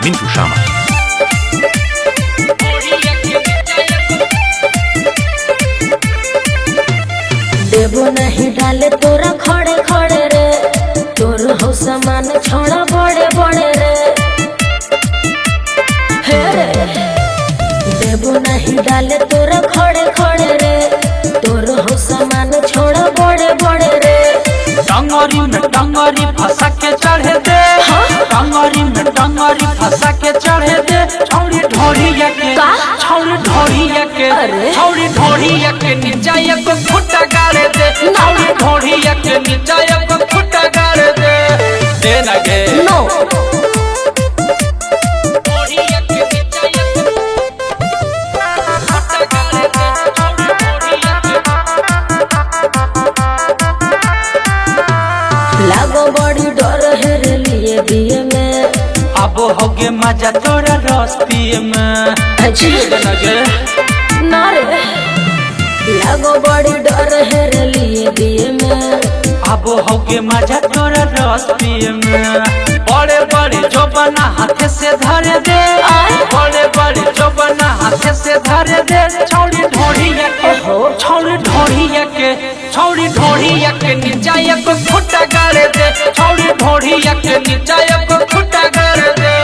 Mintu Sharma। देवो नहीं डाले तोरा खड़े खड़े रे, तोर हो समान छोड़ा बड़े बड़े रे। हे रे देवो नहीं डाले तोरा खड़े खड़े रे, तोर हो समान छोड़ा बड़े बड़े रे। टंगरी में टंगरी फंसा के चढ़े दे, टंगरी में टंगरी फंसा के चढ़े दे। छौरी ढोरिया के छौरी ढोरिया के छौरी ढोरिया के नीचा एक फुटा गाड़े दे, छौरी ढोरिया के नीचा एक फुटा गाड़े दे। दे ना गे नो लागो बड़ी डर है रे लिए दिए में, अब होगे मजा तोरा रस्ती में। दे ना गे ना रे लागो बड़ी डर है रे लिए दिए में, अब होगे मजा तोरा रस्ती में। बड़े बड़े जो बना हाथ से धरे दे, बड़े बड़े जो बना हाथ से धरे दे। छौरी ढोरिया के छौरी ढोरिया के छौरी ढोरिया के नीचा एक फुटा गाड़े दे, छौरी ढोरिया के नीचा एक फुटा गाड़े दे।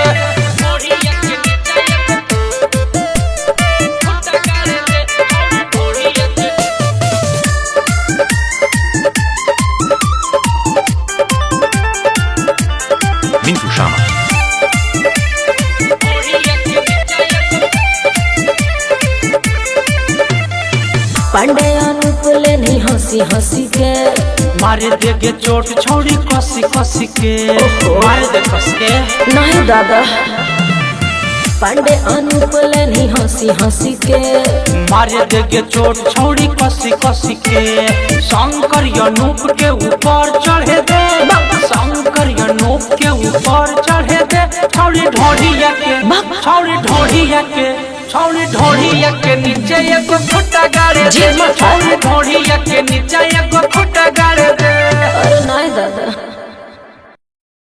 Mintu Sharma। पांडे अनूप ले नहीं हंसी हंसी के, मारे देगे चोट छौरी कसी कसी के, मारे दे कस के। नहीं दादा पांडे अनूप ले नहीं हंसी हंसी के, मारे देगे चोट छौरी कसी कसी के। शंकर अनूप के ऊपर चढ़े दे, शंकर अनूप के ऊपर चढ़े दे। छौरी ढोरिया के छौरी ढोरिया के छौरी ढोरिया के नीचे एक फुटा गाड़े दे, छौरी ढोरिया के नीचे एक फुटा गाड़े दे। अरे नहीं दादा